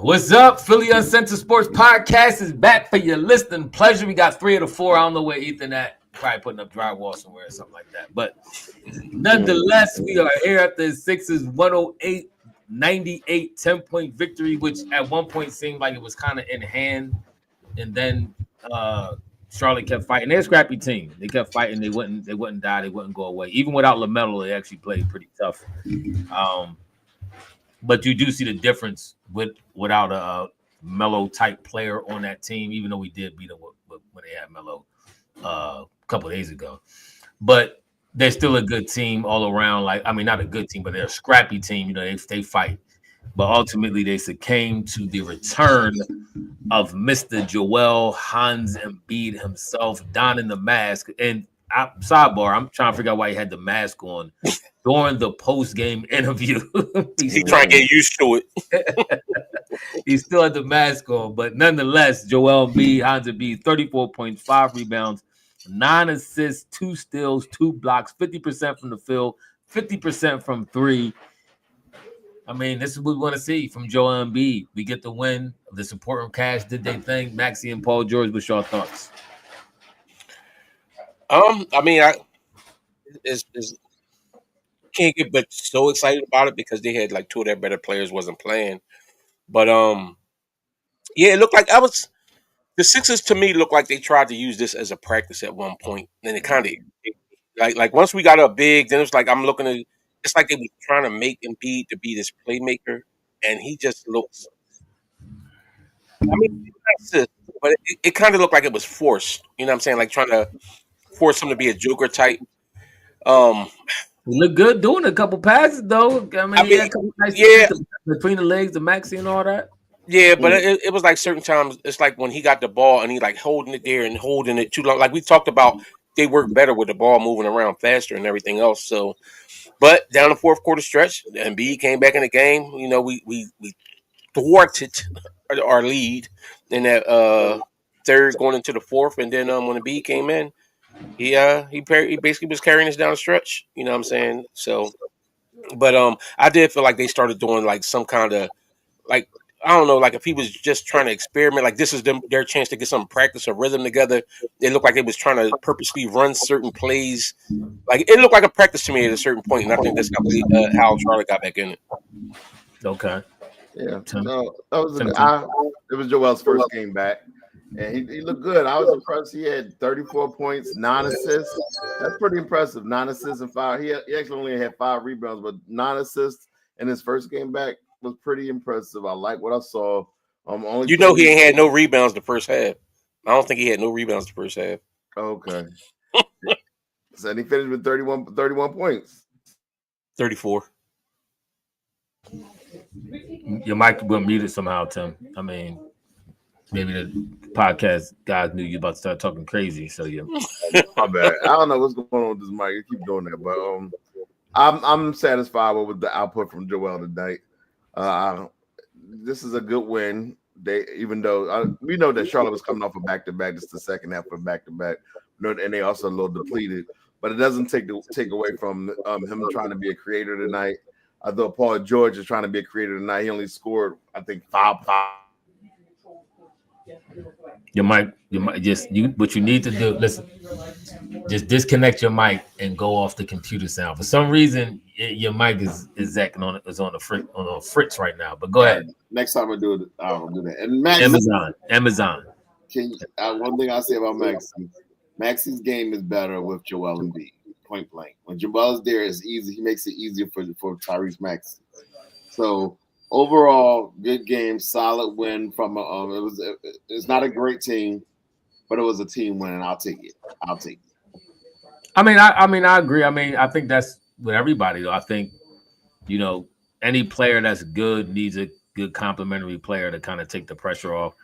What's up? Philly Uncensored Sports Podcast is back for your listening pleasure. We got 3 of the 4. I don't know where Ethan at. Probably putting up drywall somewhere or something like that. But nonetheless, we are here at the Sixers 108-98 10-point victory, which at one point seemed like it was kind of in hand. And then Charlotte kept fighting. They're a scrappy team. They kept fighting. They wouldn't die. They wouldn't go away. Even without LaMelo, they actually played pretty tough. But you do see the difference without a Melo type player on that team, even though we did beat them when they had Melo a couple of days ago. But they're still a good team all around. Not a good team, but they're a scrappy team. You know, they fight. But ultimately, they succumbed to the return of Mr. Joel Hans Embiid himself, donning the mask. And sidebar, I'm trying to figure out why he had the mask on during the post-game interview. He's trying to get used to it. He still had the mask on, but nonetheless, Joel Embiid, Hans Embiid, 34 points, 5 rebounds, 9 assists, 2 steals, 2 blocks, 50% from the field, 50% from 3. I mean, this is what we want to see from Joel Embiid. We get the win. The supporting cast did their thing. Maxey and Paul George, what's your thoughts? Can't get but so excited about it because they had like 2 of their better players wasn't playing. But it looked like the Sixers to me looked like they tried to use this as a practice at one point. And it kind of like once we got up big, then it's like I'm looking at it's like they were trying to make Embiid to be this playmaker, and he just looks. But it kind of looked like it was forced. You know what I'm saying? Like trying to force him to be a Joker type. He looked good doing a couple passes though. He had a couple nice between the legs, the Maxey and all that. Yeah, but it was like certain times. It's like when he got the ball and he like holding it there and holding it too long. Like we talked about, they work better with the ball moving around faster and everything else. So, but down the fourth quarter stretch, Embiid came back in the game. You know, we thwarted our lead in that third going into the fourth, and then when Embiid came in, he basically was carrying us down the stretch. You know what I'm saying? So, but I did feel like they started doing like some kind of like. I don't know, like if he was just trying to experiment, like this is their chance to get some practice or rhythm together. It looked like they was trying to purposely run certain plays. Like it looked like a practice to me at a certain point, and I think that's how Charlotte got back in it. Okay. Yeah. No, it was Joel's first game back, and he looked good. I was impressed. He had 34 points, 9 assists. That's pretty impressive. 9 assists and 5. He actually only had 5 rebounds, but 9 assists in his first game back was pretty impressive. I like what I saw. He ain't had no rebounds the first half. I don't think he had no rebounds the first half. Okay. So he finished with 31 points. 34. Your mic went muted somehow, Tim. I mean, maybe the podcast guys knew you about to start talking crazy. So yeah. My bad. I don't know what's going on with this mic. It keep doing that, but I'm satisfied with the output from Joel tonight. This is a good win. Even though we know that Charlotte was coming off a back-to-back, just the second half of a back-to-back, and they also a little depleted. But it doesn't take away from him trying to be a creator tonight. I thought Paul George is trying to be a creator tonight. He only scored, I think, 5. Your mic, what you need to do, listen, just disconnect your mic and go off the computer sound. For some reason, your mic is acting on a fritz right now. But go ahead. Next time I do it, I'll do that. And Amazon. One thing I say about Maxey's game is better with Joel Embiid, point blank. When Joel's there, it's easy. He makes it easier for Tyrese Maxey. So overall, good game, solid win from it's not a great team, but it was a team win, and I'll take it. I agree. I think that's with everybody though. I think, any player that's good needs a good complementary player to kind of take the pressure off.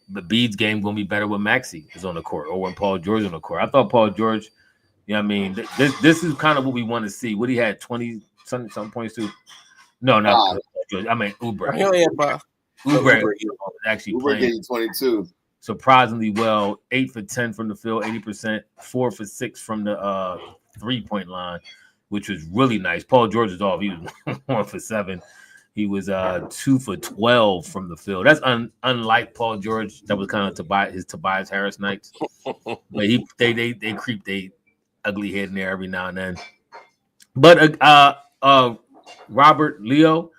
The Embiid's game gonna be better when Maxey is on the court or when Paul George is on the court. I thought Paul George, this is kind of what we want to see. What he had 20 some points to. No, not George. I mean Oubre. Oubre actually playing 22. Surprisingly well, 8 for 10 from the field, 80%, 4 for 6 from the 3-point line, which was really nice. Paul George is off. He was 1 for 7. He was 2 for 12 from the field. That's unlike Paul George. That was kind of his Tobias Harris nights. But they creep they ugly head in there every now and then. But Robert Leo,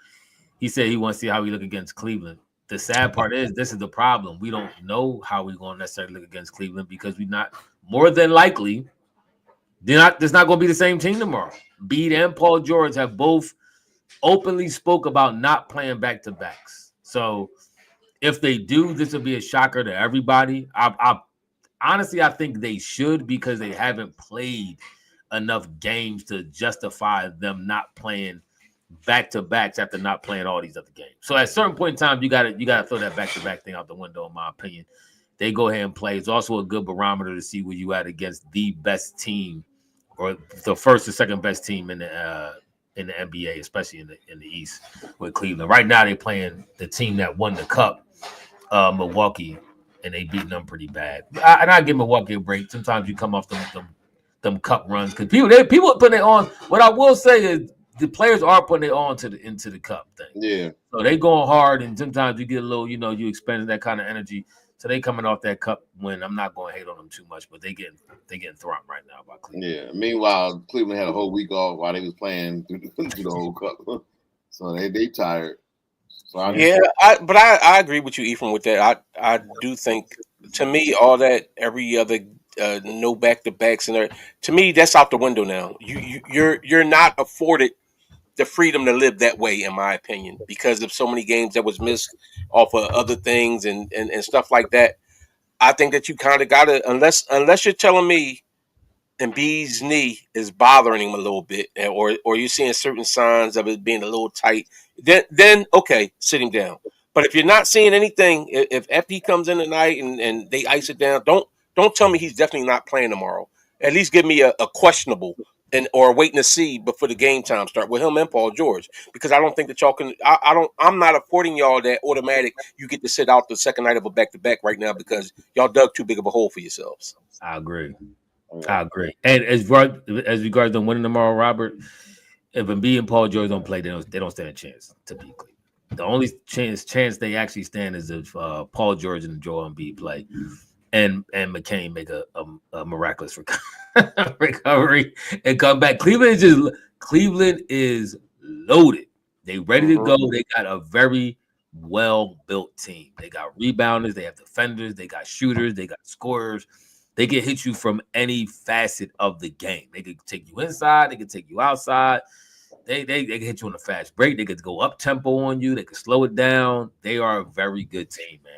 he said he wants to see how we look against Cleveland. The sad part is this is the problem. We don't know how we're going to necessarily look against Cleveland because we're not more than likely. There's not going to be the same team tomorrow. Embiid and Paul George have both openly spoke about not playing back-to-backs. So if they do, this will be a shocker to everybody. I honestly, I think they should because they haven't played enough games to justify them not playing back-to-backs after not playing all these other games. So at a certain point in time, you gotta throw that back-to-back thing out the window, in my opinion. They go ahead and play. It's also a good barometer to see where you at against the best team or the first or second best team in the NBA, especially in the East with Cleveland. Right now, they're playing the team that won the cup, Milwaukee, and they beating them pretty bad. And I give Milwaukee a break. Sometimes you come off them cup runs because people putting it on. What I will say is the players are putting it on into the cup thing. Yeah. So they going hard, and sometimes you get a little, you expending that kind of energy. So they coming off that cup win. I'm not going to hate on them too much, but they getting thrown right now by Cleveland. Yeah. Meanwhile, Cleveland had a whole week off while they was playing through the whole cup, so they tired. So I agree with you, Ephraim, with that. I do think, to me, all that every other no back-to-backs and there, to me, that's out the window now. You're not afforded the freedom to live that way, in my opinion, because of so many games that was missed off of other things and stuff like that. I think that you kind of got to, unless you're telling me Embiid's knee is bothering him a little bit, or you're seeing certain signs of it being a little tight, then okay, sit him down. But if you're not seeing anything, if FP comes in tonight and they ice it down, don't tell me he's definitely not playing tomorrow. At least give me a questionable or waiting to see before the game time start with him and Paul George, because I don't think that y'all can. I'm not affording y'all that automatic. You get to sit out the second night of a back-to-back right now because y'all dug too big of a hole for yourselves. I agree. And as regards them winning tomorrow, Robert, if Embiid and Paul George don't play, they don't stand a chance to beat Cleveland. The only chance they actually stand is if Paul George and Joel Embiid play, and McCain make a miraculous recovery and come back. Cleveland is loaded. They ready to go. They got a very well-built team. They got rebounders. They have defenders. They got shooters. They got scorers. They can hit you from any facet of the game. They could take you inside. They could take you outside. They can hit you on a fast break. They could go up tempo on you. They could slow it down. They are a very good team, man.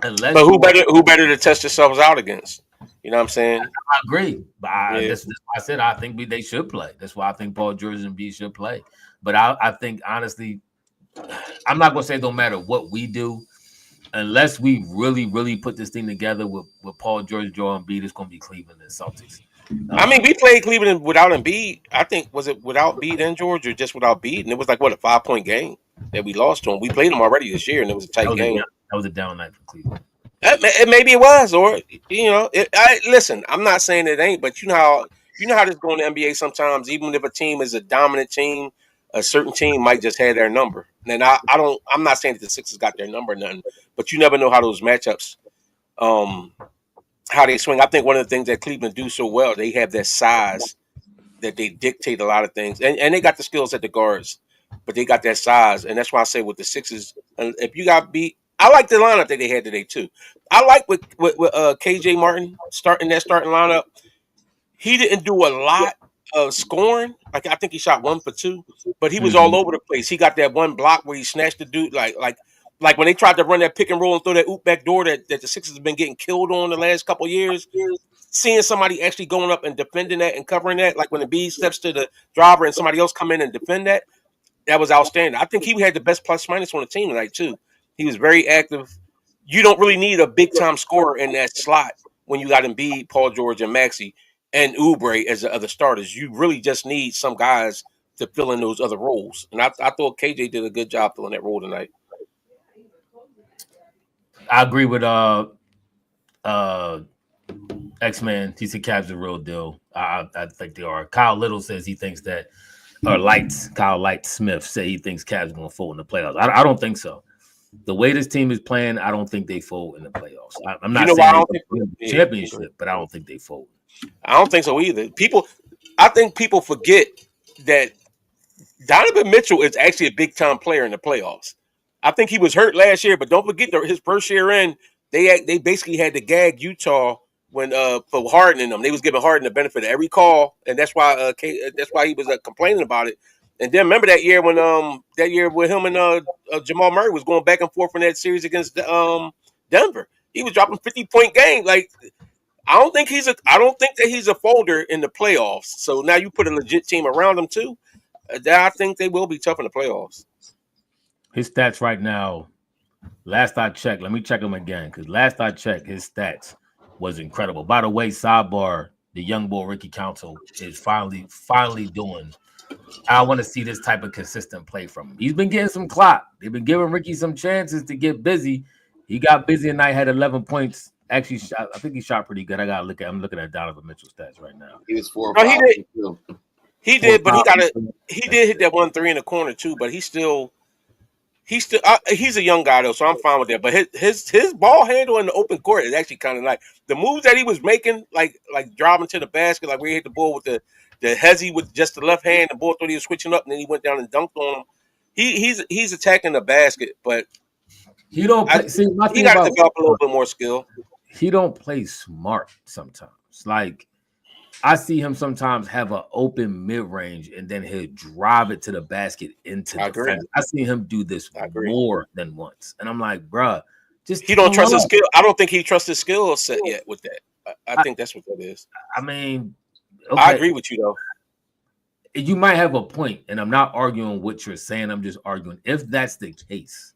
But who better to test yourselves out against? You know what I'm saying? I agree. But that's why I said I think they should play. That's why I think Paul George and B should play. But I think, honestly, I'm not going to say it don't matter what we do. Unless we really, really put this thing together with Paul George, Joel Embiid, it's going to be Cleveland and Celtics. I mean, we played Cleveland without Embiid. I think, was it without Embiid and George or just without Embiid? And it was like, what, a 5-point game that we lost to them. We played them already this year, and it was a tight game. That was a down night for Cleveland. Maybe it was, or, listen, I'm not saying it ain't, but you know how this going to NBA sometimes, even if a team is a dominant team, a certain team might just have their number. And I'm not saying that the Sixers got their number or nothing, but you never know how those matchups, how they swing. I think one of the things that Cleveland do so well, they have that size that they dictate a lot of things. And they got the skills at the guards, but they got that size. And that's why I say with the Sixers, if you got beat, I like the lineup that they had today too. I like with KJ Martin starting lineup. He didn't do a lot of scoring. Like, I think he shot 1 for 2, but he was all over the place. He got that one block where he snatched the dude, like when they tried to run that pick and roll and throw that oop back door that the Sixers have been getting killed on the last couple of years. Seeing somebody actually going up and defending that and covering that, like when the Embiid steps to the driver and somebody else come in and defend that was outstanding. I think he had the best plus minus on the team tonight too. He was very active. You don't really need a big time scorer in that slot when you got Embiid, Paul George, and Maxey and Oubre as the other starters. You really just need some guys to fill in those other roles. And I thought KJ did a good job filling that role tonight. I agree with X-Man. He said Cavs are a real deal. I think they are. Kyle Little says he thinks that Kyle Light Smith say he thinks Cavs going to fold in the playoffs. I don't think so. The way this team is playing, I don't think they fold in the playoffs. I'm not saying they win the championship, but I don't think they fold. I don't think so either. I think people forget that Donovan Mitchell is actually a big time player in the playoffs. I think he was hurt last year, but don't forget his first year in, they basically had to gag Utah when for Harden and them. They was giving Harden the benefit of every call, and that's why he was complaining about it. And then remember that year when with him and Jamal Murray was going back and forth in that series against Denver. He was dropping 50-point games. Like I don't think that he's a folder in the playoffs. So now you put a legit team around him too. I think they will be tough in the playoffs. His stats right now, last I checked, let me check him again, because last I checked, his stats was incredible. By the way, sidebar, the young boy Ricky Council is finally doing. I want to see this type of consistent play from him. He's been getting some clock. They've been giving Ricky some chances to get busy. He got busy tonight, had 11 points. Actually, I think he shot pretty good. I'm looking at Donovan Mitchell stats right now. He was 4 or 5. He did, but he did hit that 1-3 in the corner too. But he's a young guy though, so I'm fine with that. But his ball handle in the open court is actually kind of nice. The moves that he was making, like driving to the basket, like where he hit the ball with the hezzy with just the left hand, the ball thought he was switching up, and then he went down and dunked on him. He's attacking the basket, but he don't. He got to develop a little bit more skill. He don't play smart sometimes. Like I see him sometimes have an open mid-range and then he'll drive it to the basket into the fence. I see him do this more than once. And I'm like, bruh, he don't trust his skill. I don't think he trusts his skill set yet with that. I think that's what that is. I mean, okay. I agree with you though. You might have a point, and I'm not arguing what you're saying. I'm just arguing if that's the case,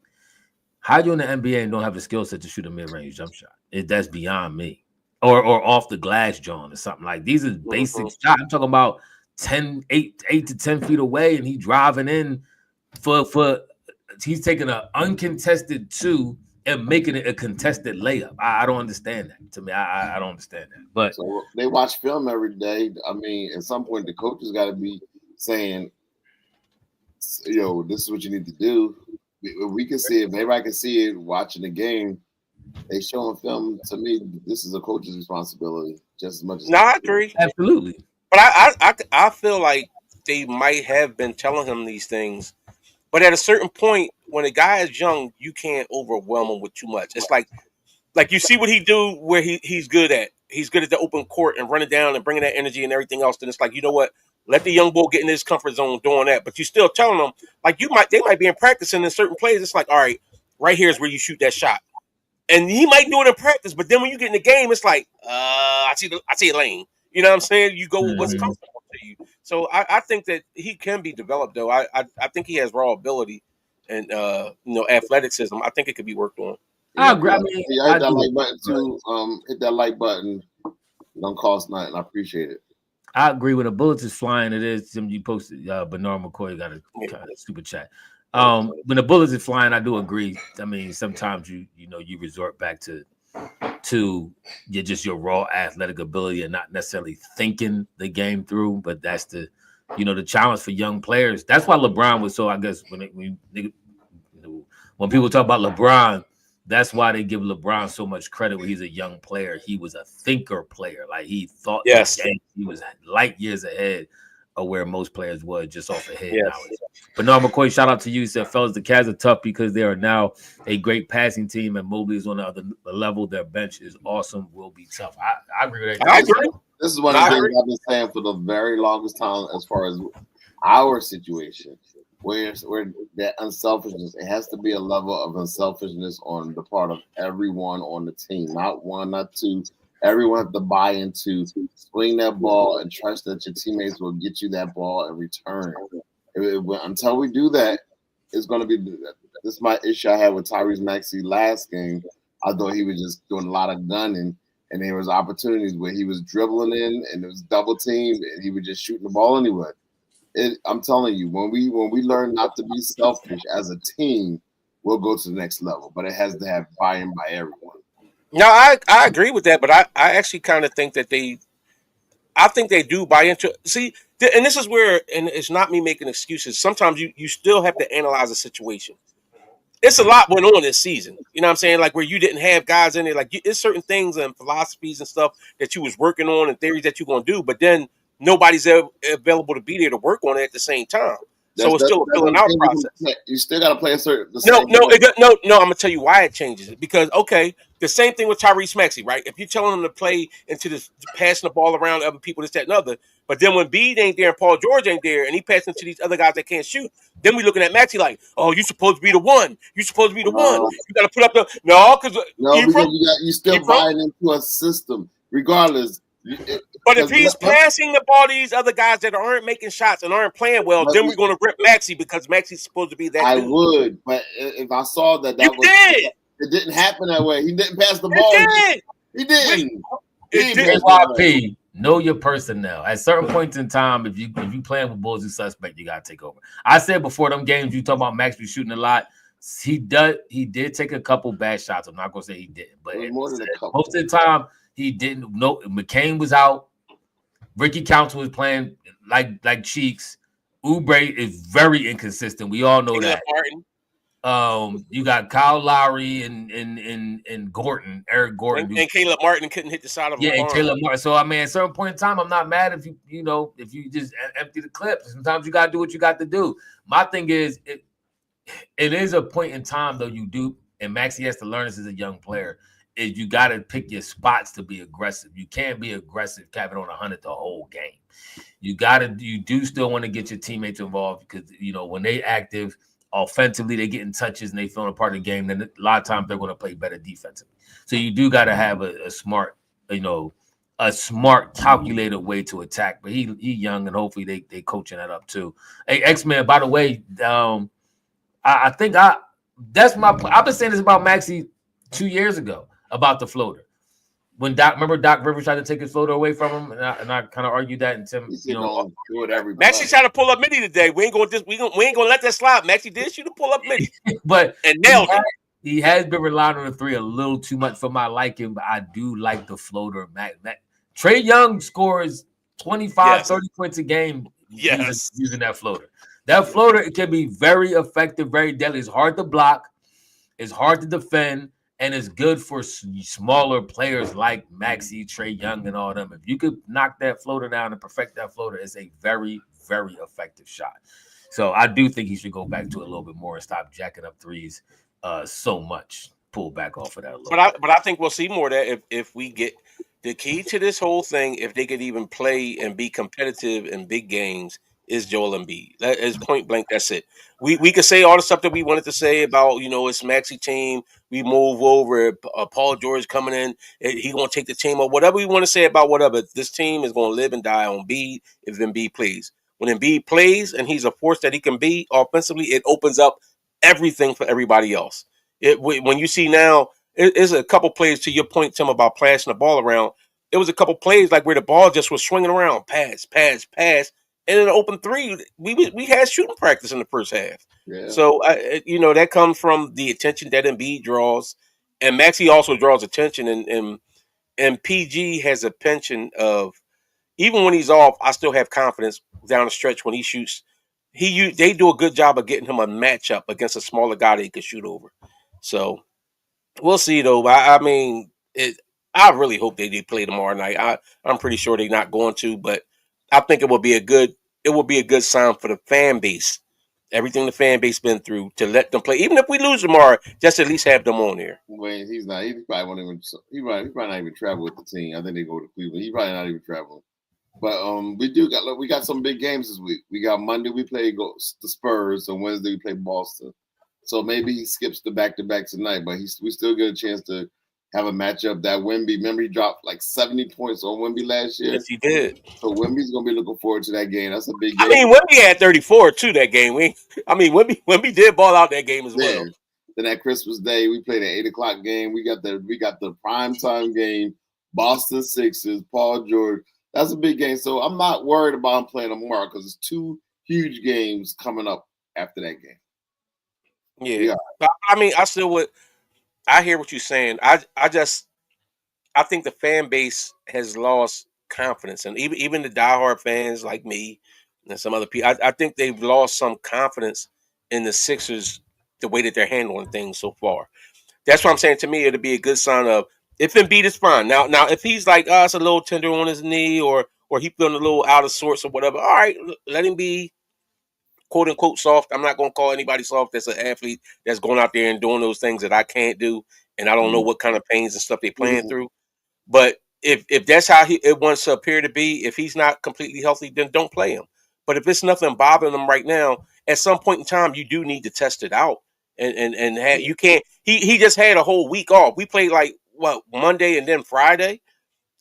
how you in the NBA and don't have the skill set to shoot a mid-range jump shot? That's beyond me. Or off the glass, John, or something like these are basic shots. I'm talking about 8 to 10 feet away, and he driving in for he's taking an uncontested 2 and making it a contested layup. I don't understand that. To me, I don't understand that. But so they watch film every day. I mean, at some point, the coaches got to be saying, "Yo, this is what you need to do." We can see it. Everybody can see it watching the game. They showing film. To me, this is a coach's responsibility just as much as. No, I agree. Absolutely. But I feel like they might have been telling him these things. But at a certain point, when a guy is young, you can't overwhelm him with too much. It's like you see what he do where he's good at. He's good at the open court and running down and bringing that energy and everything else. Then it's like, you know what? Let the young bull get in his comfort zone doing that. But you still telling them, like they might be in practice in certain plays. It's like, all right, right here is where you shoot that shot. And he might do it in practice, but then when you get in the game, it's like, I see a lane. You know what I'm saying? You go with what's comfortable to you. So I think that he can be developed, though. I think he has raw ability and athleticism. I think it could be worked on. I agree. I hit that like button too. Hit that like button. It don't cost nothing. I appreciate it. I agree. When the bullets is flying, it is. You posted. Bernard McCoy got a stupid chat. When the bullets are flying, I do agree. I mean, sometimes you resort back to your raw athletic ability and not necessarily thinking the game through. But that's the challenge for young players. That's why LeBron was so. I guess when people talk about LeBron, that's why they give LeBron so much credit. When he's a young player, he was a thinker player. Like he thought. Yes, he was light years ahead of where most players were just off the head. Yes. But no, McCoy, shout out to you. He said, fellas, the Cavs are tough because they are now a great passing team and Mobley is on the other level. Their bench is awesome. Will be tough. I agree with that. I agree. This is one of the things I've been saying for the very longest time as far as our situation, where that unselfishness, it has to be a level of unselfishness on the part of everyone on the team, not one, not two. Everyone has to buy into swing that ball and trust that your teammates will get you that ball in return. Until we do that, it's going to be – this is my issue I had with Tyrese Maxey last game. I thought he was just doing a lot of gunning, and there was opportunities where he was dribbling in and it was double teamed, and he was just shooting the ball anyway. I'm telling you, when we learn not to be selfish as a team, we'll go to the next level. But it has to have buy-in by everyone. No, I agree with that, but I actually kind of think that I think they do buy into. See, and this is where, and it's not me making excuses. Sometimes you still have to analyze a situation. It's a lot went on this season. You know what I'm saying? Like where you didn't have guys in there. Like it's certain things and philosophies and stuff that you was working on and theories that you're gonna do, but then nobody's available to be there to work on it at the same time. So it's still a filling out process. You still got to play a certain. No. I'm gonna tell you why it changes it because the same thing with Tyrese Maxey, right? If you're telling him to play into this, passing the ball around to other people, this, that, and other, but then when Embiid ain't there and Paul George ain't there, and he passing to these other guys that can't shoot, then we looking at Maxey like, oh, you supposed to be the one. You supposed to be the one. You got to put up the because you still buying into a system, regardless. But if he's passing the ball to these other guys that aren't making shots and aren't playing well, then we're going to rip Maxey because Maxey's supposed to be that. I would, but if I saw that it didn't happen that way. He didn't pass the ball. He didn't. NYP, know your personnel. At certain points in time, if you playing with Bulls and suspect, you got to take over. I said before them games, you talk about Maxey shooting a lot. He did take a couple bad shots. I'm not going to say he didn't, but most of the time, he didn't. No, McCain was out. Ricky Council was playing like cheeks. Oubre is very inconsistent. We all know that. You got Kyle Lowry and Gordon, Eric Gordon, and Caleb Martin couldn't hit the side of. And Caleb Martin. So I mean, at a certain point in time, I'm not mad if you just empty the clip. Sometimes you got to do what you got to do. My thing is, it is a point in time though you do, and Maxey has to learn this as a young player. Is you got to pick your spots to be aggressive. You can't be aggressive, having on 100 the whole game. You do still want to get your teammates involved because when they active offensively, they get in touches and they feel a part of the game. Then a lot of times they're going to play better defensively. So you do got to have a smart, calculated way to attack. But he young and hopefully they coaching that up too. Hey, X-Man, by the way, I think that's my. I've been saying this about Maxey 2 years ago. About the floater. When Doc Rivers tried to take his floater away from him, and I kind of argued that, and Tim, Maxey tried to pull up midi today. We ain't gonna let that slide. Maxey did shoot a pull up midi, but and nailed it. He has been relying on the three a little too much for my liking, but I do like the floater. Trae Young scores 25, 30 points a game using that floater. That floater, it can be very effective, very deadly. It's hard to block. It's hard to defend. And it's good for smaller players like Maxey, Trae Young, and all them. If you could knock that floater down and perfect that floater, it's a very, very effective shot. So I do think he should go back to it a little bit more and stop jacking up threes so much. Pull back off of that a little bit. But I think we'll see more of that if we get the key to this whole thing. If they could even play and be competitive in big games, is Joel Embiid. That is point blank. That's it. We could say all the stuff that we wanted to say about it's Maxey team. We move over. Paul George coming in. He gonna take the team or whatever we want to say about whatever. This team is gonna live and die on Embiid if Embiid plays. When Embiid plays and he's a force that he can be offensively, it opens up everything for everybody else. When you see now, it's a couple plays to your point, Tim, about passing the ball around. It was a couple plays like where the ball just was swinging around, pass. And in the open three, we had shooting practice in the first half. Yeah. So, that comes from the attention that Embiid draws. And Maxey also draws attention. And PG has a penchant of, even when he's off, I still have confidence down the stretch when he shoots. They do a good job of getting him a matchup against a smaller guy that he can shoot over. So, we'll see, though. I mean, I really hope they play tomorrow night. I'm pretty sure they're not going to, but I think it will be a good sign for the fan base. Everything the fan base been through to let them play, even if we lose tomorrow, just at least have them on there. Well, he's not. He probably won't even. He probably not even travel with the team. I think they go to Cleveland. He's probably not even traveling. But we got some big games this week. We got Monday we play the Spurs, and Wednesday we play Boston. So maybe he skips the back-to-back tonight, but we still get a chance to have a matchup. That Wemby, remember he dropped like 70 points on Wemby last year? Yes, he did. So Wemby's going to be looking forward to that game. That's a big game. I mean, Wemby had 34 too that game. Wemby did ball out that game as well. Then that Christmas Day, we played an 8 o'clock game. We got the primetime game, Boston Sixers, Paul George. That's a big game. So I'm not worried about him playing tomorrow because it's two huge games coming up after that game. Yeah. I mean, I still would. I hear what you're saying. I think the fan base has lost confidence, and even the diehard fans like me and some other people, I think they've lost some confidence in the Sixers, the way that they're handling things so far. That's what I'm saying. To me, it'll be a good sign of if Embiid is fine. Now, if he's like, it's a little tender on his knee, or he feeling a little out of sorts or whatever. All right, let him be, quote unquote, soft. I'm not going to call anybody soft that's an athlete that's going out there and doing those things that I can't do, and I don't know what kind of pains and stuff they're playing through. But if that's how it wants to appear to be, if he's not completely healthy, then don't play him. But if it's nothing bothering him right now, at some point in time, you do need to test it out. And you can't. He just had a whole week off. We played like Monday and then Friday.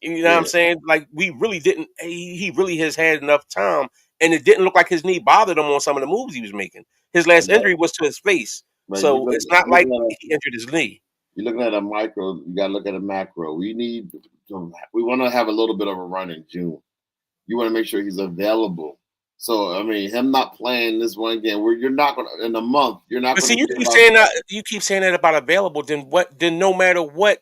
You know what I'm saying? Like we really didn't. He really has had enough time, and it didn't look like his knee bothered him on some of the moves he was making. His last injury was to his face, so it's not like he injured his knee. You're looking at a micro. You got to look at a macro. We want to have a little bit of a run in June. You want to make sure he's available. So I mean, him not playing this one game, where you're not going to in a month. You're not. But see, you keep saying that. You keep saying that about available. Then what? Then no matter what,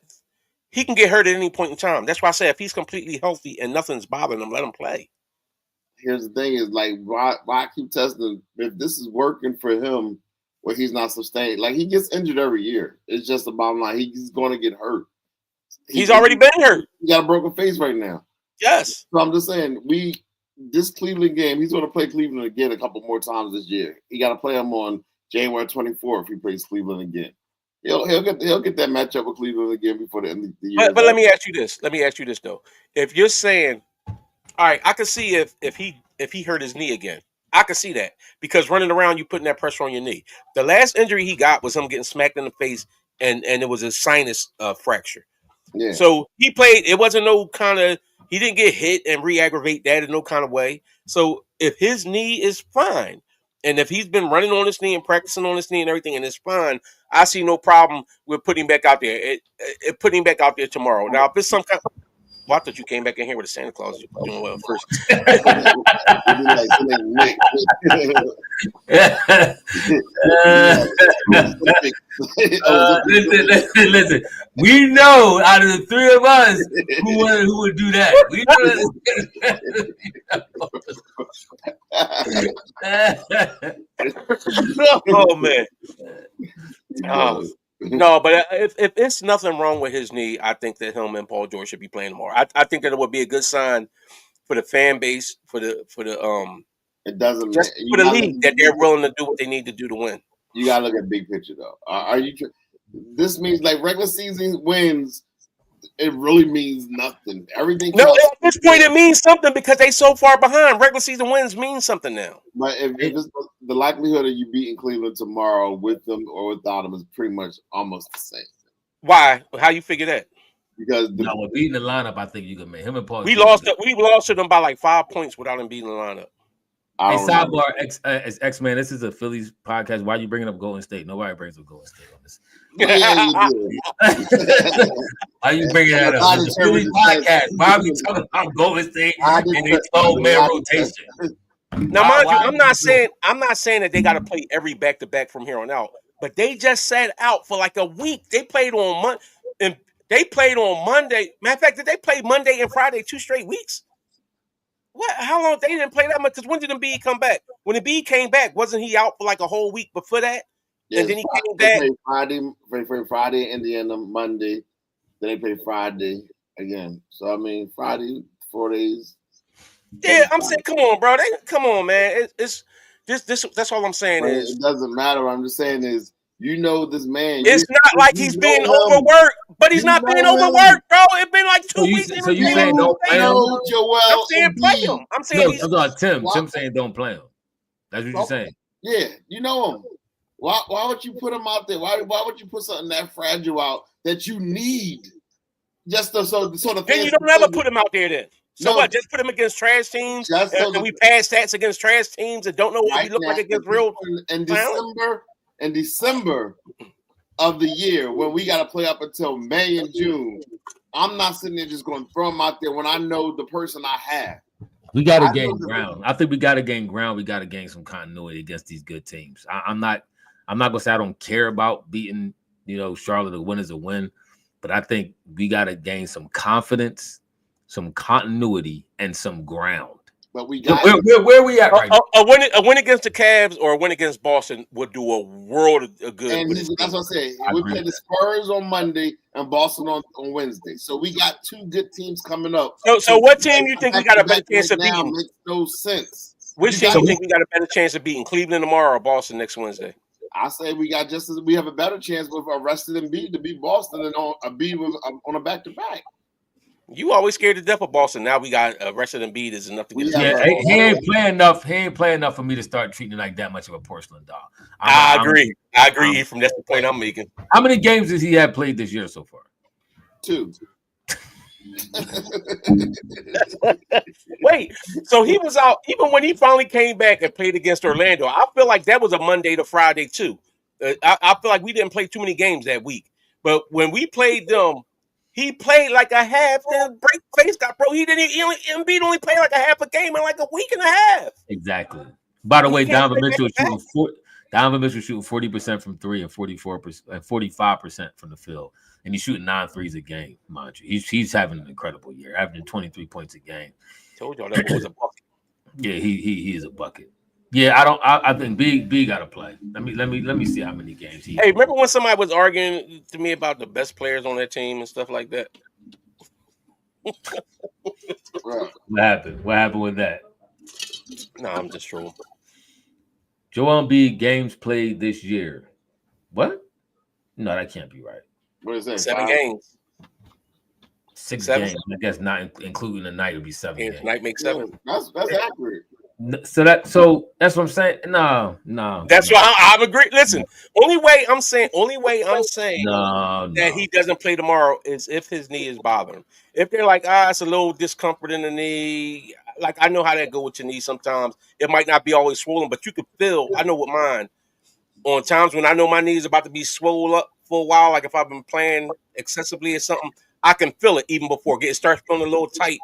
he can get hurt at any point in time. That's why I say if he's completely healthy and nothing's bothering him, let him play. Here's the thing: is like why keep testing if this is working for him, where he's not sustained. Like he gets injured every year. It's just the bottom line. He's going to get hurt. He's already been hurt. He got a broken face right now. Yes. So I'm just saying this Cleveland game, he's going to play Cleveland again a couple more times this year. He got to play him on January 24th if he plays Cleveland again. He'll get that matchup with Cleveland again before the end of the year. But let me ask you this. Though. If you're saying, all right, I can see if he hurt his knee again. I can see that because running around, you putting that pressure on your knee. The last injury he got was him getting smacked in the face, and it was a sinus fracture. Yeah. So he played. It wasn't no kind of. He didn't get hit and re-aggravate that in no kind of way. So if his knee is fine, and if he's been running on his knee and practicing on his knee and everything, and it's fine, I see no problem with putting him back out there. Putting him back out there tomorrow. Now, if it's some kind. Well, I thought you came back in here with a Santa Claus. You're doing well first. Listen. We know out of the three of us who would do that. We know. Oh man. No, but if it's nothing wrong with his knee, I think that him and Paul George should be playing tomorrow. I think that it would be a good sign for the fan base, for the it doesn't just for the league that they're willing to do what they need to do to win. You gotta look at big picture though. Are you? This means like regular season wins. It really means nothing. Everything. No, at this point it means something because they so far behind. Regular season wins means something now. But if it's the likelihood of you beating Cleveland tomorrow with them or without them is pretty much almost the same. Why? How you figure that? Because with beating the lineup, I think you can make him and Paul. We lost to them by like 5 points without him beating the lineup. Hey, sidebar, X-Man, this is a Phillies podcast. Why are you bringing up Golden State? Nobody brings up Golden State on this. Why are you bringing that up? It's a Phillies podcast. Why are we talking about Golden State and their 12-man rotation? Now, mind you, I'm not saying that they got to play every back-to-back from here on out, but they just sat out for like a week. They played on Monday. Matter of fact, did they play Monday and Friday 2 straight weeks? What? How long they didn't play that much? Because when did Embiid come back? When Embiid came back, wasn't he out for like a whole week before that? Yes, and then he came back. They played Friday, Indiana, Monday. Then they played Friday again. So I mean, Friday, 4 days. Yeah, I'm saying, come on, bro. Come on, man. It's this. That's all I'm saying. It doesn't matter. What I'm just saying is, this man. It's not like he's being overworked, but he's not being overworked, bro. It's been like 2 weeks. So you saying don't play him? I'm saying play him. I'm saying Tim saying don't play him. That's what you're saying. Yeah, you know him. Why would you put him out there? Why would you put something that fragile out that you need? Just so the then you don't ever put him out there then. So what? Just put him against trash teams, and we pass stats against trash teams and don't know what we look like against real. In December of the year, when we got to play up until May and June, I'm not sitting there just going to throw him out there when I know the person I have. We got to gain ground. I think we got to gain ground. We got to gain some continuity against these good teams. I'm not gonna say I don't care about beating, Charlotte. A win is a win, but I think we got to gain some confidence some continuity, and some ground. But we got Where are we at right now? A win against the Cavs or a win against Boston would do a world of good. And that's what I say. We play the Spurs on Monday and Boston on Wednesday. So we got two good teams coming up. So what team you think we got a better chance of beating? Makes no sense. Which team you think we got a better chance of beating? Cleveland tomorrow or Boston next Wednesday? I say we have a better chance with arrested Embiid to beat Boston than on Embiid on a back-to-back. You always scared to death of Boston. Now we got arrested Embiid is enough to get. Yeah, he ain't playing enough. He ain't playing enough for me to start treating it like that much of a porcelain doll. I agree. From that's the point I'm making. How many games does he have played this year so far? 2. Wait, so he was out even when he finally came back and played against Orlando. I feel like that was a Monday to Friday too. I feel like we didn't play too many games that week, but when we played them, he played like a half. Then break face got bro. Embiid only played like a half a game in like a week and a half. Exactly. By the way, Donovan Mitchell shooting 40% from 3 and 45% from the field. And he's shooting 9 threes a game, mind you. He's having an incredible year, averaging 23 points a game. Told y'all that was a bucket. Yeah, he is a bucket. Yeah, I think B got to play. Let me see how many games he. Hey, remember when somebody was arguing to me about the best players on that team and stuff like that? What happened? What happened with that? No, I'm just trolling. Joel Embiid games played this year. What? No, that can't be right. What is that? 7 games. 6 games. I guess not including the night would be 7 games. Night makes 7. That's accurate. So that's what I'm saying. No. That's why I'm agree. Listen, only way I'm saying that he doesn't play tomorrow is if his knee is bothering him. If they're like, it's a little discomfort in the knee. Like I know how that go with your knee sometimes. It might not be always swollen, but you can feel. I know with mine. On times when I know my knee is about to be swollen up for a while, like if I've been playing excessively or something, I can feel it even before it starts feeling a little tight,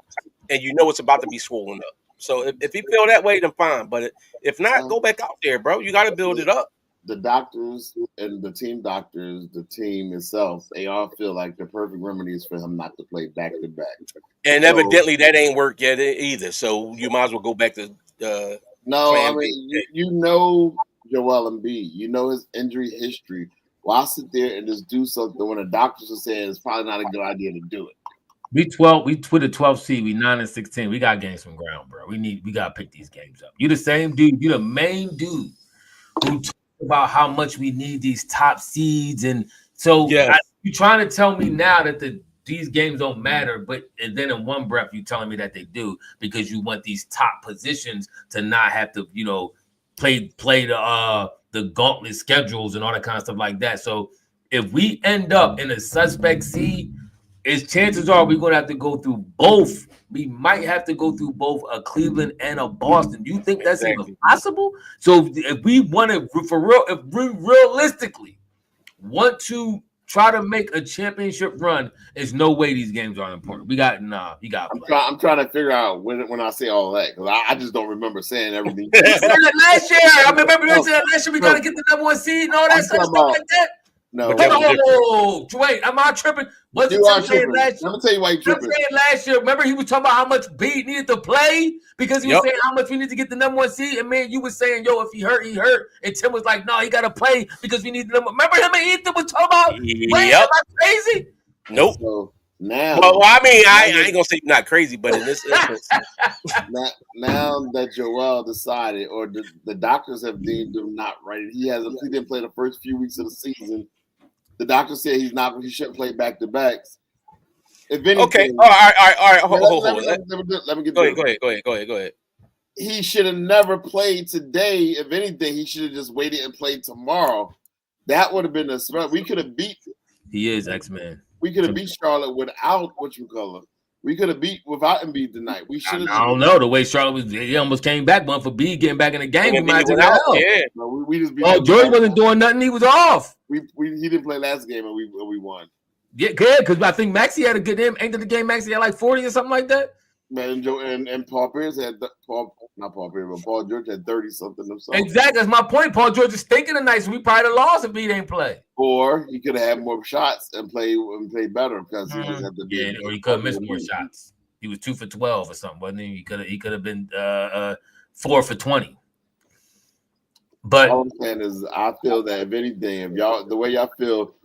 and you know it's about to be swollen up. So if he feel that way, then fine. But if not, go back out there, bro. You got to build it up. The doctors and the team doctors, the team itself, they all feel like the perfect remedy is for him not to play back to back. And evidently that ain't worked yet either. So you might as well go back to. No, I mean you know Joel Embiid, you know his injury history. Why sit there and just do something when the doctors are saying it's probably not a good idea to do it? We 12 seed. We 9-16. We got games from ground, bro. We gotta pick these games up. You the same dude. You the main dude who talk about how much we need these top seeds, and so you trying to tell me now that these games don't matter, and then in one breath you telling me that they do because you want these top positions to not have to play the gauntlet schedules and all that kind of stuff like that. So if we end up in a suspect seed, chances are we're going to have to go through both. We might have to go through both a Cleveland and a Boston. Do you think that's even possible? So if we want to, for real, if we realistically want to try to make a championship run, there's no way these games aren't important. You got. I'm trying to figure out when I say all that because I just don't remember saying everything. Last year, I remember you said last year we got to get the number 1 seed and all that stuff like that. No, wait, am I tripping? You are tripping. Let me tell you why you're tripping. I'm saying last year, remember he was talking about how much B needed to play because he was saying how much we need to get the number 1 seed, and man, you was saying, yo, if he hurt, he hurt, and Tim was like, no, he got to play because we need the number. Remember him and Ethan was talking about? Am I crazy? Nope. So now, well, I mean, I ain't gonna say you're not crazy, but in this instance, now that Joel decided, or the doctors have deemed him not right, he didn't play the first few weeks of the season. The doctor said he shouldn't play back to backs. If anything, okay. All right. Hold on. Let me get Go ahead. He should have never played today. If anything, he should have just waited and played tomorrow. That would have been a smart. We could have beat. He is X-Man. We could have beat Charlotte without whatchamacallit. We could have beat without Embiid tonight. We should have. I don't know the way Charlotte was. He almost came back, but for B getting back in the game, we might have out. Yeah. No, we just beat. Oh, Jordan wasn't doing nothing. He was off. He didn't play last game, and we won. Yeah, good because I think Maxey had a good end of the game. Maxey had like 40 or something like that. Man, and Paul Pierce had Paul George had 30 something or something. Exactly, that's my point. Paul George is thinking tonight, so we probably lost if he didn't play. Or he could have had more shots and play better because he just had to. Or he could have missed more shots. He was 2 for 12 or something, wasn't he? He could have been 4 for 20. But all I'm saying is, I feel that if anything, if y'all the way y'all feel,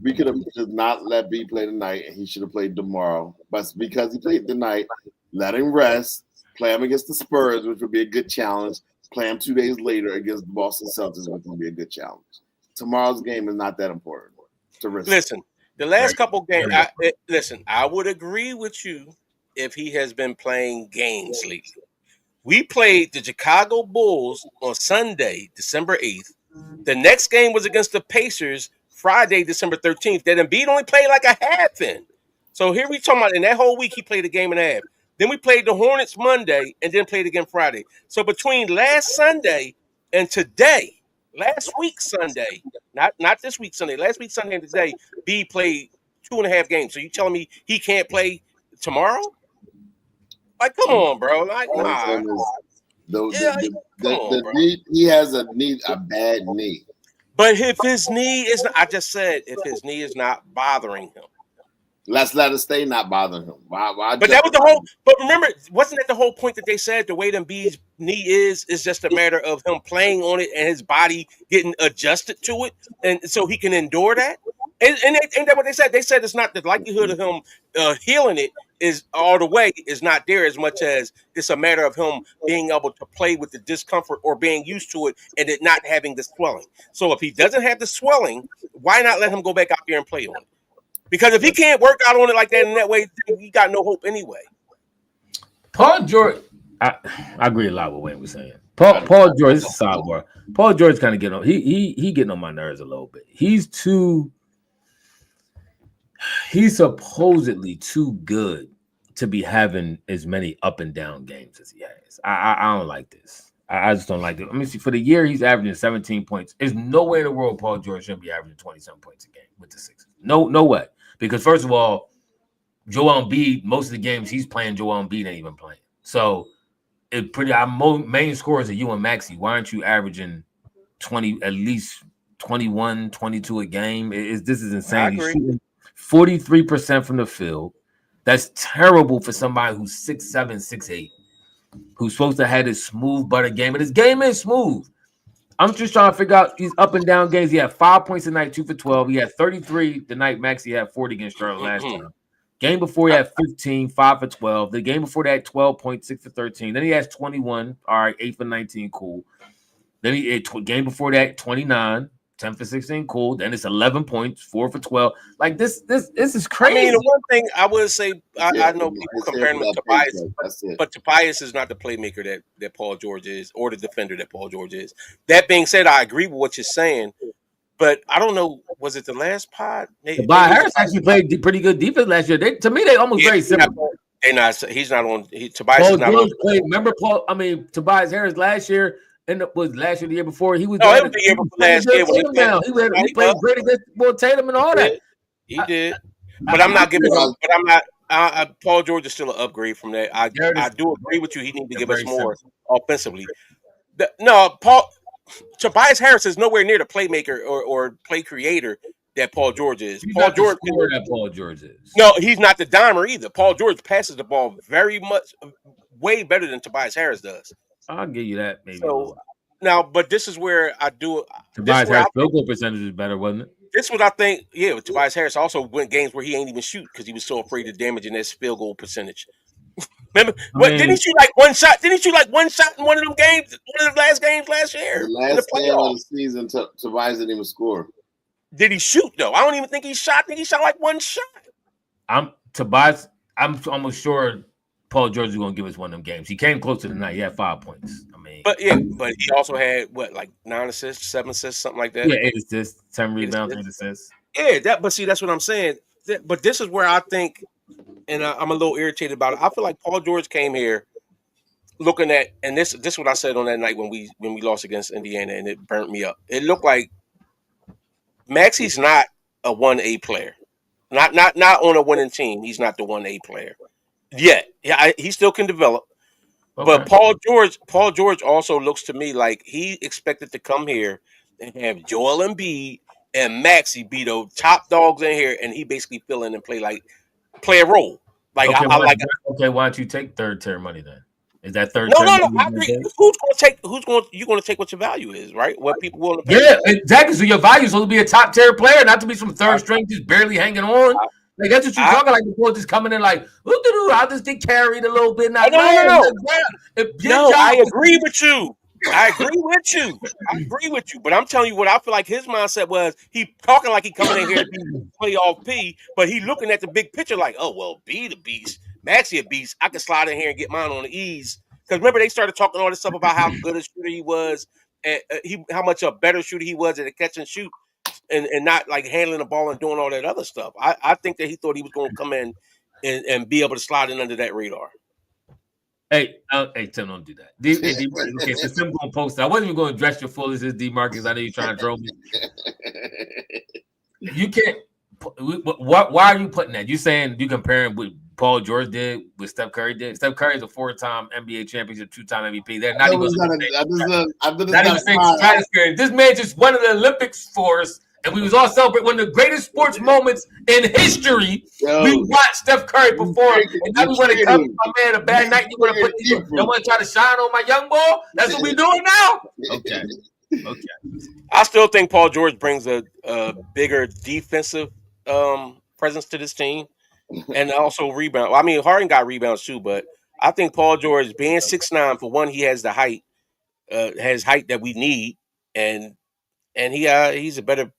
we could have just not let B play tonight, and he should have played tomorrow. But because he played tonight, let him rest. Play him against the Spurs, which would be a good challenge. Play him 2 days later against the Boston Celtics, which would be a good challenge. Tomorrow's game is not that important to risk. Listen, the last couple games. I would agree with you if he has been playing games lately. We played the Chicago Bulls on Sunday, December 8th. The next game was against the Pacers Friday, December 13th. That Embiid only played like a half in. So here we talking about in that whole week he played a game and a half. Then we played the Hornets Monday and then played again Friday. So between last Sunday and today, last week Sunday, not this week Sunday, last week Sunday and today, B played 2.5 games. So you telling me he can't play tomorrow? Like, come on, bro. Like, nah. He has a bad knee. But if his knee is not, I just said, if his knee is not bothering him. Let's let it stay not bothering him. Why but that was the whole. But remember, wasn't that the whole point that they said the way Embiid's knee is just a matter of him playing on it and his body getting adjusted to it, and so he can endure that. And ain't that what they said? They said it's not the likelihood of him healing it is all the way is not there as much as it's a matter of him being able to play with the discomfort or being used to it and it not having the swelling. So if he doesn't have the swelling, why not let him go back out there and play on it? Because if he can't work out on it like that in that way, he got no hope anyway. Paul George, I agree a lot with what Wayne was saying. Paul George, this is a sidebar. Paul George kind of getting on. He getting on my nerves a little bit. He's supposedly too good to be having as many up and down games as he has. I don't like this. I just don't like it. Let me see. For the year, he's averaging 17 points. There's no way in the world Paul George shouldn't be averaging 27 points a game with the Sixers. No way. Because first of all, Joel Embiid, most of the games he's playing, Joel Embiid ain't even playing. So our main scorers are you and Maxey. Why aren't you averaging 20, at least 21, 22 a game? This is insane. He's shooting 43% from the field. That's terrible for somebody who's 6'7", 6'8", who's supposed to have this smooth butter game. But his game is smooth. I'm just trying to figure out these up and down games. He had 5 points tonight, 2 for 12. He had 33 the night Maxey had 40 against Charlotte last time. Game before he had 15, 5 for 12. The game before that, 12 points, 6 for 13. Then he has 21. All right, 8 for 19, cool. Then game before that, 29, 10 for 16, cool. Then it's 11 points, 4 for 12. Like this is crazy. I mean, the one thing I would say, I know people comparing him to Tobias, but Tobias is not the playmaker that Paul George is, or the defender that Paul George is. That being said, I agree with what you're saying, but I don't know. Was it the last pod? Tobias Harris actually played pretty good defense last year. To me, they almost very similar. He's not on. Tobias Paul is not George on. Played, remember Tobias Harris last year. Was last year the year before? He was. No, it was the year before last year. He played great against Tatum and all that. He did, but I'm not giving him. But I'm not. Paul George is still an upgrade from that. I do agree with you. He needs to give us more offensively. Tobias Harris is nowhere near the playmaker or play creator that Paul George is. He's Paul not George, the scorer that Paul George is. No, he's not the dimer either. Paul George passes the ball very much, way better than Tobias Harris does. I'll give you that. Maybe. So now, but this is where I do. Tobias Harris' field goal percentage is better, wasn't it? This is what I think. Yeah, Tobias Harris also went games where he ain't even shoot because he was so afraid of damaging his field goal percentage. Remember, didn't he shoot like one shot? Didn't he shoot like one shot in one of them games? One of the last games last year. The last game of the season, Tobias didn't even score. Did he shoot though? I don't even think he shot. I think he shot like one shot. I'm almost sure Paul George is going to give us one of them games. He came close to the night. He had 5 points. I mean, but he also had like 9 assists, 7 assists, something like that. Yeah, 8 assists, 10 rebounds, 8 assists. Yeah, but that's what I'm saying. But this is where I think, and I'm a little irritated about it. I feel like Paul George came here looking at, and this is what I said on that night when we lost against Indiana, and it burnt me up. It looked like Maxey's not a 1A player, not on a winning team. He's not the 1A player yet. Yeah, he still can develop. Okay. But Paul George also looks to me like he expected to come here and have Joel Embiid and Maxey be the top dogs in here, and he basically fill in and play a role. Like Okay, I like. okay, why don't you take third tier money then? Is that third No, tier no, no. money? I agree. Who's going to take? You're going to take what your value is, right? What people willing to pay. Yeah, exactly. So your value is supposed to be a top tier player, not to be some third string just barely hanging on. Like that's what you're talking like. The boy just coming in like, I'll just get carried a little bit. Now, no. I agree with you. I agree with you. But I'm telling you what I feel like his mindset was. He talking like he coming in here to be playoff P, but he looking at the big picture like, oh well, B the beast, Maxey a beast. I can slide in here and get mine on the ease. Because remember they started talking all this stuff about how good a shooter he was, and how much a better shooter he was at a catch and shoot, and not like handling the ball and doing all that other stuff. I think that he thought he was going to come in and be able to slide in under that radar. Hey, Tim, don't do that. Okay, so Tim gonna post it. I wasn't even going to address your full as D Marcus. I know you're trying to throw me. You can't. Why are you putting that? You saying you comparing what Paul George did with Steph Curry did? Steph Curry is a 4-time NBA championship, 2-time MVP. They're not even saying this man just won the Olympics for us. And we was all celebrating one of the greatest sports moments in history. We watched Steph Curry perform, and now we want to come my man a bad night. You want to put you want to try to shine on my young boy? That's what we doing now. Okay. I still think Paul George brings a bigger defensive presence to this team, and also rebound. I mean, Harden got rebounds too, but I think Paul George being 6'9", for one, he has the height, has height that we need, and he's a better.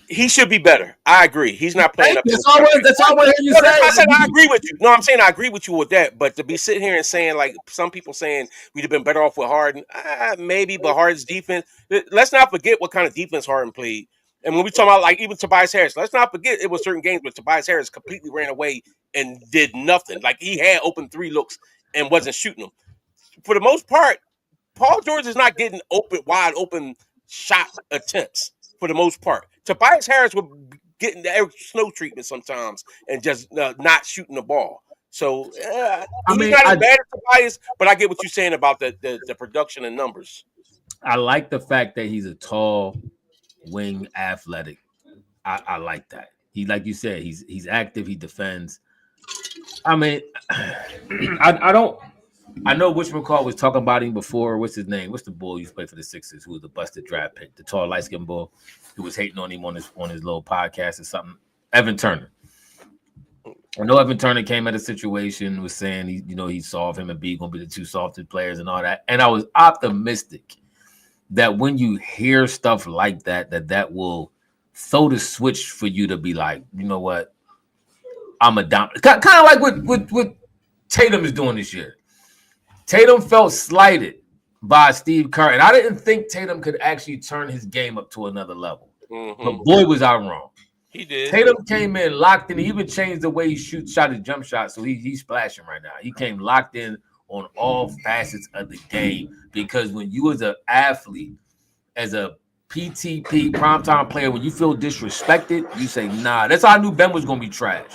He should be better. I agree. He's not playing up. That's all I want to hear you say. I said I agree with you. No, I'm saying I agree with you with that. But to be sitting here and saying like some people saying we'd have been better off with Harden, maybe. But Harden's defense. Let's not forget what kind of defense Harden played. And when we talk about like even Tobias Harris, let's not forget it was certain games where Tobias Harris completely ran away and did nothing. Like he had open 3 looks and wasn't shooting them. For the most part, Paul George is not getting wide open shot attempts for the most part. Tobias Harris would getting the snow treatment sometimes and just not shooting the ball. So he's not as bad as Tobias, but I get what you're saying about the production and numbers. I like the fact that he's a tall wing, athletic. I like that. He, like you said, he's active. He defends. I mean, I know whatchamacallit was talking about him before. What's his name? What's the bull who used to play for the Sixers who was the busted draft pick? The tall, light-skinned bull who was hating on him on his little podcast or something. Evan Turner. I know Evan Turner came at a situation, was saying he saw him and Embiid gonna be the 2 softed players and all that. And I was optimistic that when you hear stuff like that will throw the switch for you to be like, you know what? I'm a dominant. Kind of like what Tatum is doing this year. Tatum felt slighted by Steve Kerr, and I didn't think Tatum could actually turn his game up to another level. Mm-hmm. But boy, was I wrong. He did. Tatum came in locked in. He even changed the way he shot his jump shot, so he's splashing right now. He came locked in on all facets of the game because when you as an athlete, as a PTP primetime player, when you feel disrespected, you say, nah. That's how I knew Ben was going to be trash.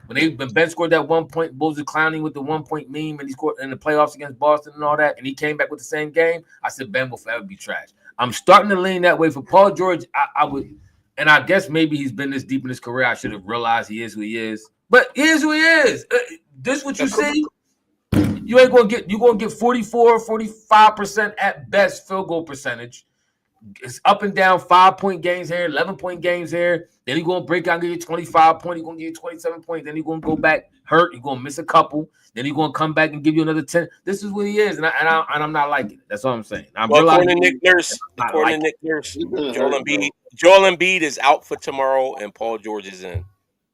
When Ben scored that 1 point, Bulls are clowning with the 1 point meme, and he scored in the playoffs against Boston and all that, and he came back with the same game. I said Ben will forever be trash. I'm starting to lean that way for Paul George. I would, and I guess maybe he's been this deep in his career. I should have realized he is who he is. But he is who he is. This what you see. You ain't gonna get. You're gonna get 44, 45% at best field goal percentage. It's up and down 5-point games here, 11-point games here. Then you're going to break out and give you 25 points. You're going to give you 27 points. Then you're going to go back hurt. You're going to miss a couple. Then you're going to come back and give you another 10. This is what he is, and I'm not liking it. That's all I'm saying. According to Nick Nurse, Joel Embiid is out for tomorrow, and Paul George is in.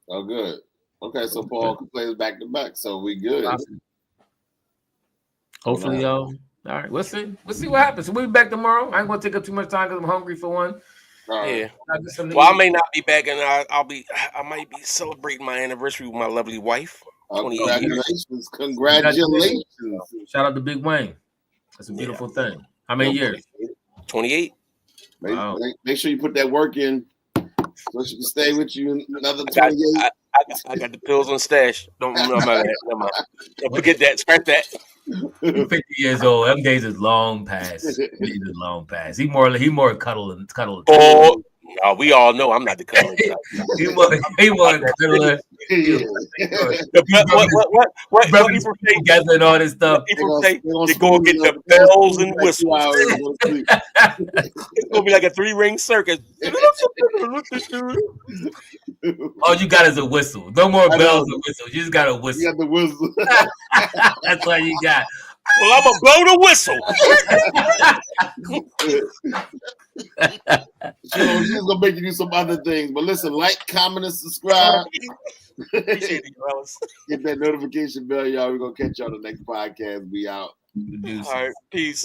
Oh, good. Okay, so Paul can play back to back, so we good. Hopefully, all right, we'll see. We'll see what happens. So we'll be back tomorrow. I ain't gonna take up too much time because I'm hungry for one. Yeah. Well, I may not be back, and I might be celebrating my anniversary with my lovely wife. Congratulations! Shout out to Big Wayne. That's a beautiful thing. How many years? 28. Make sure you put that work in, so she can stay with you another 28. I got the pills on stash. Don't forget that. Scratch that. 50 years old. Them days is long past. He more cuddle. Oh, We all know I'm not the cuddler. He was cuddler. What Brothers people say together and all this stuff. People say they go get the bells and whistles. It's gonna be like a 3-ring circus. All you got is a whistle. No more bells or whistles. You just got a whistle. You got the whistle. That's all you got. Well, I'm gonna blow the whistle. She's gonna make you do some other things. But listen, like, comment, and subscribe. Appreciate it, fellas. Hit that notification bell, y'all. We're gonna catch y'all on the next podcast. We out. All right, peace.